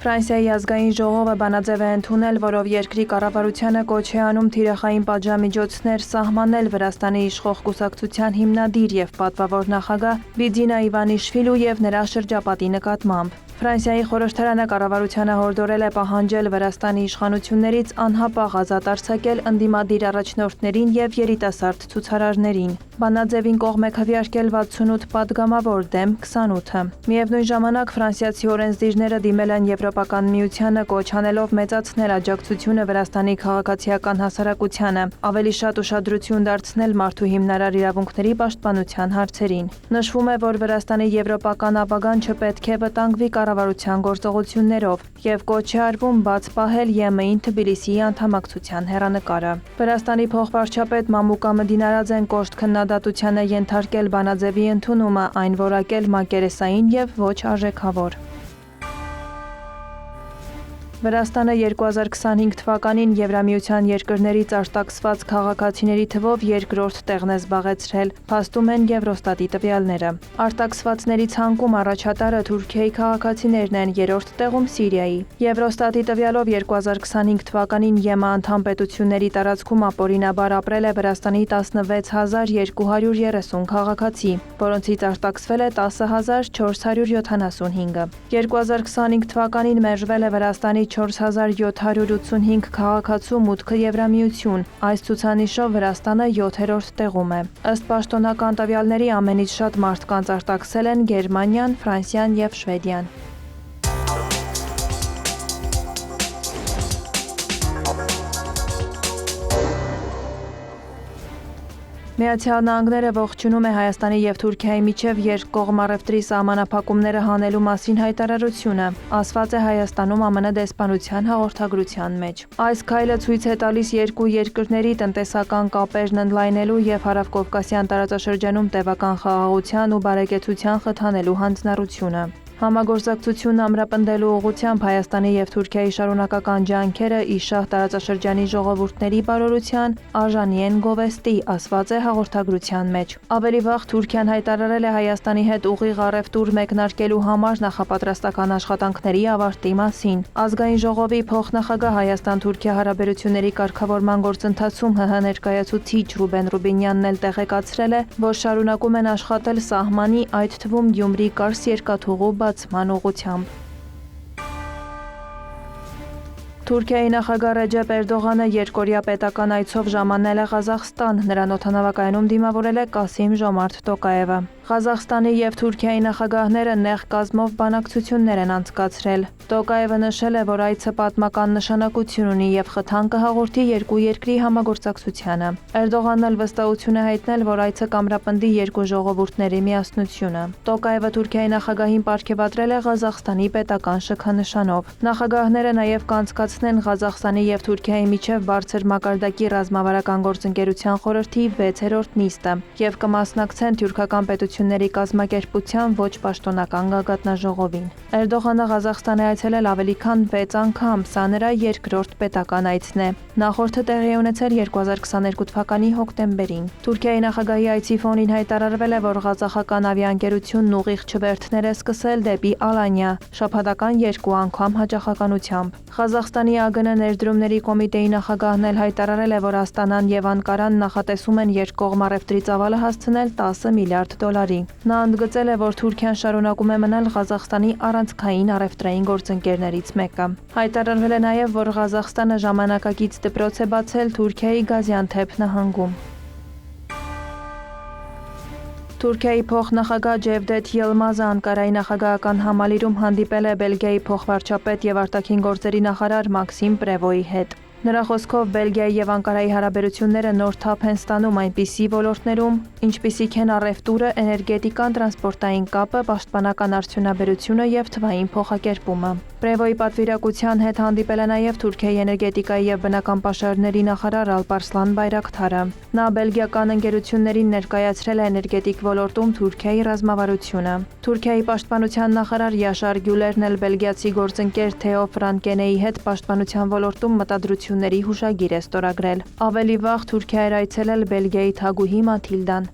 Ֆրանսիայի ազգային ժողովը բանաձև է ընդունել, որով երկրի կառավարությանը կոչ է անում թիրախային պատժամիջոցներ սահմանել Վրաստանի իշխող կուսակցության հիմնադիր եւ պատվավոր նախագահ Բիդինա Իվանիշվիլու եւ նրա շրջապատի նկատմամբ։ Ֆրանսիայի խորհրդարանը կառավարությանը հորդորել է պահանջել Վրաստանի իշխանություններից անհապաղ ազատ արձակել ընդդիմադիր առաջնորդներին եւ երիտասարդ ցուցարարներին։ Բանաձևին կողմ է քվեարկել 68 պատգամավոր դեմ 28-ը։ Միևնույն ժամանակ ֆրանսիացի օրենսդիրները դիմել են Եվրոպական միությանը կոչ անելով մեծացնել աջակցությունը Վրաստանի քաղաքացիական հասարակությանը, ավելի շատ ուշադրություն դարձնել մարդու հիմնարար իրավունքների պաշտպանության հարցերին։ Նշվում է, որ Վրաստանի եվրոպական ապագան չպետք է վտանգվի կառավարության գործողություններով եւ կոչ է արվում բաց պահել ԵՄ-ին Թբիլիսիի անդամակցության հեռանկարը։ Վրաստանի փոխվարչապետ Մամուկա Մդինարաձեն կոշտ քննադատության է ենթարկել բանաձևի ընդունումը, այն որակել մակերեսային եւ ոչ արժեքավոր։ Վրաստանը 2025 թվականին Եվրամիության երկրներից արտաքսված քաղաքացիների թվով երկրորդ տեղն է զբաղեցրել, փաստում են Եվրոստատի տվյալները։ Արտաքսվածների ցանկում առաջատարը Թուրքիայի քաղաքացիներն են, երրորդ տեղում Սիրիայի։ Եվրոստատի տվյալով 2025 թվականին ԵՄ անդամ պետությունների տարածքում ապօրինաբար ապրել է Վրաստանի 16230 քաղաքացի, որոնցից արտաքսվել է 10475-ը։ 2025 թվականին մերժվել է Վրաստանի 4785 քաղաքացու մուտքը Եվրամիություն, այս ցուցանիշով Վրաստանը 7-րդ տեղում է։ Ըստ պաշտոնական տվյալների ամենից շատ մարդկանց արտաքսել են Գերմանիան, Ֆրանսիան եւ Շվեդիան։ Միացյալ Նահանգները ողջունում է Հայաստանի եւ Թուրքիայի միջև երկկողմ առևտրի սահմանափակումները հանելու մասին հայտարարությունը, ասված է Հայաստանում ԱՄՆ դեսպանության հաղորդագրության մեջ։ Այս քայլը ցույց է տալիս երկու երկրների տնտեսական կապերն ընդլայնելու եւ Հարավկովկասյան տարածաշրջանում տևական խաղաղության ու բարեկեցության խթանելու հանձնառությունը։ Համագործակցությունն ամրապնդելու ուղղությամբ Հայաստանի եւ Թուրքիայի շարունակական ջանքերը իշահ տարածաշրջանի ժողովուրդների բարօրության արժանի են գովեստի, ասված է հաղորդագրության մեջ։ Ավելի վաղ Թուրքիան հայտարարել է Հայաստանի հետ ուղիղ առևտուր մեկնարկելու համար նախապատրաստական աշխատանքների ավարտի մասին։ Ազգային ժողովի փոխնախագահ Հայաստան-Թուրքիա հարաբերությունների կարգավորման գործընթացում ՀՀ ներկայացուցիչ Ռուբեն Ռուբինյանն էլ տեղեկացրել է, որ շարունակում են աշխատել սահմանի, այդ թվում Գյումրի-Կարս երկաթուղու բացման ուղղությամբ։ Թուրքիայի նախագահ Ռեջեփ Էրդողանը երկօրյա պետական այցով ժամանել է Ղազախստան, նրան օդանավակայանում դիմավորել է Կասիմ Ժոմարթ Տոկաևը։ Ղազախստանի եւ Թուրքիայի նախագահները նեղ կազմով բանակցություններ են անցկացրել։ Տոկաևը նշել է, որ այցը պատմական նշանակություն ունի եւ խթան կհաղորդի երկու երկրի համագործակցությանը։ Էրդողանն էլ վստահություն է հայտնել, որ այցը կամրապնդի երկու ժողովուրդների միասնությունը։ Տոկաևը Թուրքիայի նախագահին պարգևատրել է Ղազախստանի պետական շքանշանով։ Նախագահները նաեւ կանցկացնեն Ղազախստանի եւ Թուրքիայի միջև բարձր մակարդակի ռազմավարական գործընկերության խորհրդի 6-րդ նիստը եւ կմասնակցեն թուրքական պետությունների կազմակերպության ոչ պաշտոնական գագաթնաժողովին։ Էրդողանը Ղազախստան է այցելել ավելի քան 6 անգամ, սա նրա երկրորդ պետական այցն է։ Նախորդը տեղի է ունեցել 2022 թվականի հոկտեմբերին։ Թուրքիայի նախագահի այցի ֆոնին հայտարարվել է, որ ղազախական ավիաընկերությունն ուղիղ չվերթներ է սկսել դեպի Ալանիա, շաբաթական 2 անգամ հաճախականությամբ։ Ղազախստանի ԱԳՆ ներդրումների կոմիտեի նախագահն էլ հայտարարել է, որ Աստանան եւ Անկարան նախատեսում են երկկողմ առևտրի ծավալը հասցնել 10 միլիարդ դոլարի։ Նա ընդգծել է, որ Թուրքիան շարունակում է մնալ Ղազախստանի առանցքային առևտրային գործընկերներից մեկը։ Հայտարարվել է նաեւ, որ Ղազախստանը ժամանակակից դպրոց է բացել Թուրքիայի Գազիանթեփ նահանգում։ Թուրքիայի փոխնախագահ Ջևդեթ Յիլմազը Անկարայի նախագահական համալիրում հանդիպել է Բելգիայի փոխվարչապետ եւ արտաքին գործերի նախարար Մաքսիմ Պրևոյի հետ։ Նրա խոսքով Բելգիայի եւ Անկարայի հարաբերությունները նոր թափ են ստանում այնպիսի ոլորտներում, ինչպիսիք են առևտուրը, էներգետիկան, տրանսպորտային կապը, պաշտպանական արդյունաբերությունը եւ թվային փոխակերպումը։ Պրևոյի պատվիրակության հետ հանդիպել է նաեւ Թուրքիայի էներգետիկայի եւ բնական պաշարների նախարար Ալպարսլան Բայրակթարը։ Նա բելգիական ընկերություններին ներկայացրել է էներգետիկ ոլորտում Թուրքիայի ռազմավարությունը։ Թուրքիայի պաշտպանության նախարար Յաշար Գյուլերն էլ բելգիացի գործընկեր Թեո Ֆրանկենեի հետ պաշտպանության ոլորտում մտադրությունների հուշագիր է ստորագրել։ Ավելի վաղ Թուրքիա էր այցելել Բելգիայի թագուհի Մաթիլդան։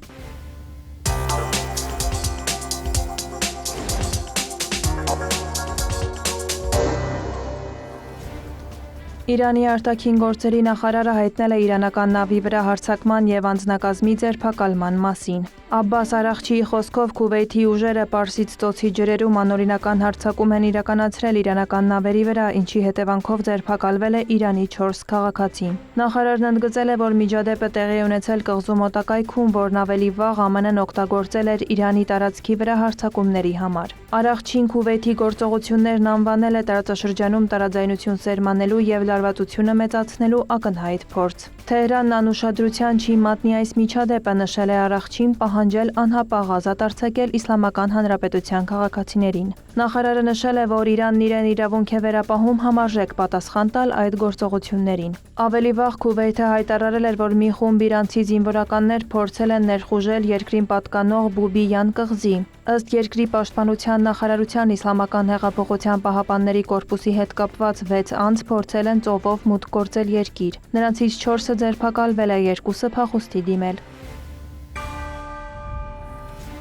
Իրանի արտաքին գործերի նախարարը հայտնել է իրանական նավի վրա հարձակման եւ անձնակազմի ձերբակալման մասին։ Աբբաս Արաղչիի խոսքով Քուվեյթի ուժերը Պարսից ծոցի ջրերում անօրինական հարձակում են իրականացրել իրանական նավերի վրա, ինչի հետևանքով ձերբակալվել է Իրանի 4 քաղաքացի։ Նախարարն ընդգծել է, որ միջադեպը տեղի է ունեցել կղզու մոտակայքում, որն ավելի վաղ ԱՄՆ-ն օգտագործել էր Իրանի տարածքի վրա հարձակումների համար։ Արաղչին Քուվեյթի գործողություններն անվանել է տարածաշրջանում տարաձայնություն սերմանելու եւ լարվածությունը մեծացնելու ակնհայտ փորձ։ Թեհրանն անուշադրության չի մատնի այս միջադեպը, նշել է Արաղչին, պահանջել անհապաղ ազատ արձակել Իսլամական Հանրապետության քաղաքացիներին։ Նախարարը նշել է, որ Իրանն իրեն իրավունք է վերապահում համարժեք պատասխան տալ այդ գործողություններին։ Ավելի վաղ Քուվեյթը հայտարարել էր, որ մի խումբ իրանցի զինվորականներ փորձել են ներխուժել երկրին պատկանող Բուբիյան կղզի։ Ըստ երկրի պաշտպանության նախարարության Իսլամական հեղափոխության պահապանների կորպուսի հետ կապված 6 անձ փորձել են ծովով մուտք գործել երկիր։ Նրանցից 4-ը ձերբակալվել է, 2-ը փախուստի դիմել։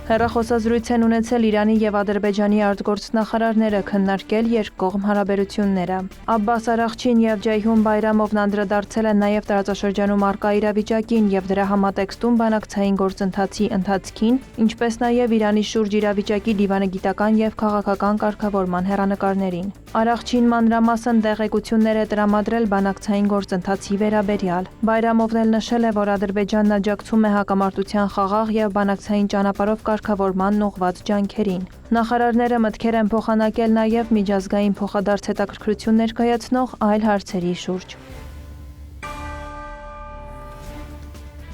Հեռախոսազրույց են ունեցել Իրանի եւ Ադրբեջանի արտգործնախարարները, քննարկել երկկողմ հարաբերությունները։ Աբբաս Արաղչին եւ Ջեյհուն Բայրամովն անդրադարձել են նաեւ տարածաշրջանում առկա իրավիճակին եւ դրա համատեքստում բանակցային գործընթացի ընթացքին, ինչպես նաեւ Իրանի շուրջ իրավիճակի դիվանագիտական եւ քաղաքական կարգավորման հեռանկարներին։ Արաղչին մանրամասն տեղեկություններ է տրամադրել բանակցային գործընթացի վերաբերյալ։ Բայրամովն էլ նշել է, որ Ադրբեջանն աջակցում է հակամարտության խաղաղ եւ բանակցային ճանապարհով կարգավորման ուղղված ջանքերին։ Նախարարները մտքեր են փոխանակել նաև միջազգային փոխադարձ հետաքրքրություն ներկայացնող այլ հարցերի շուրջ։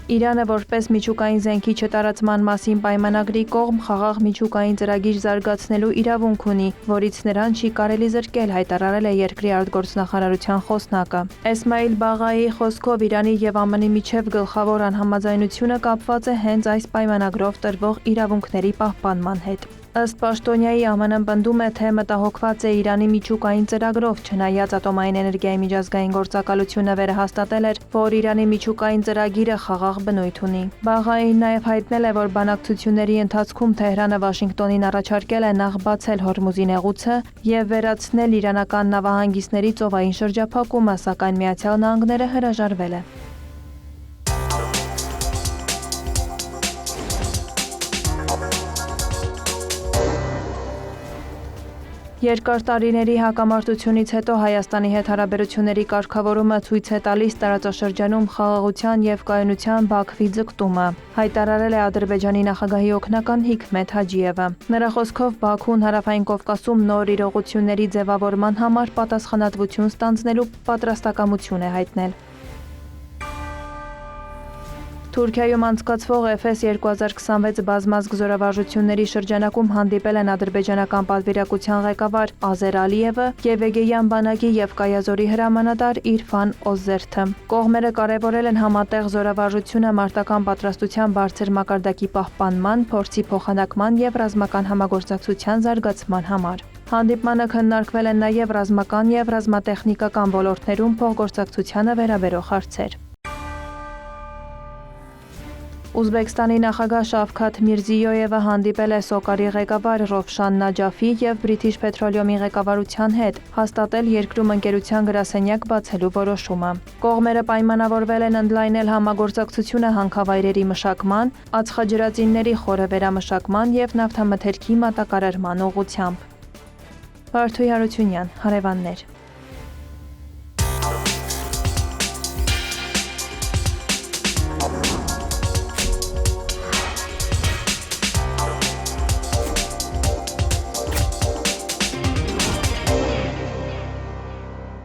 Իրանը որպես միջուկային զենքի չտարածման մասին պայմանագրի կողմ խաղաղ միջուկային ծրագիր զարգացնելու իրավունք ունի, որից նրան չի կարելի զրկել, հայտարարել է երկրի արտգործնախարարության խոսնակը։ Էսմայիլ Բաղայի խոսքով Իրանի եւ ԱՄՆ-ի միջև գլխավոր անհամաձայնությունը կապված է հենց այս պայմանագրով տրվող իրավունքների պահպանման հետ։ Ըստ պաշտոնյայի ԱՄՆ-ն պնդում է, թե մտահոգված է Իրանի միջուկային ծրագրով, չնայած ատոմային էներգիայի միջազգային գործակալությունը վերահաստատել էր, որ Իրանի միջուկային ծրագիրը խաղաղ բնույթ ունի։ Բաղային նաև հայտնել է, որ բանակցությունների ընթացքում Թեհրանը Վաշինգտոնին առաջարկել է նախ բացել Հորմուզի նեղուցը եւ վերացնել իրանական նավահանգիստների ծովային շրջափակումը, սակայն Միացյալ Նահանգները հրաժարվել է։ Երկար տարիների հակամարտությունից հետո Հայաստանի հետ հարաբերությունների կարգավորումը ցույց է տալիս տարածաշրջանում խաղաղության եւ կայունության Բաքվի ձգտումը, հայտարարել է Ադրբեջանի նախագահի օգնական Հիկմետ Հաջիևը։ Նրա խոսքով Բաքուն Հարավային Կովկասում նոր իրողությունների ձևավորման համար պատասխանատվություն ստանձնելու պատրաստակամություն է հայտնել։ Թուրքիայում անցկացվող Էֆես 2026 բազմազգ զորավարժությունների շրջանակում հանդիպել են ադրբեջանական պատվիրակության ղեկավար Ազեր Ալիևը եւ Էգեյան բանակի եւ Կայազորի հրամանատար Իրֆան Օզերթը։ Կողմերը կարևորել են համատեղ զորավարժությունը մարտական պատրաստության բարձր մակարդակի պահպանման, փորձի փոխանակման եւ ռազմական համագործակցության զարգացման համար։ Հանդիպմանը քննարկվել են նաեւ ռազմական եւ ռազմատեխնիկական ոլորտներում փոխգործակցությանը վերաբերող հարցեր։ Ուզբեկստանի նախագահ Շավքաթ Միրզիյոևը հանդիպել է Սոկարի ղեկավար Ռովշան Նաջաֆի եւ British Petroleum-ի ղեկավարության հետ, հաստատել երկրում ընկերության գրասենյակ բացելու որոշումը։ Կողմերը պայմանավորվել են ընդլայնել համագործակցությունը հանքավայրերի մշակման, ածխաջրածինների խորը վերամշակման եւ նավթամթերքի մատակարարման ուղղությամբ։ Բարթույ Հարությունյան, հարևաններ։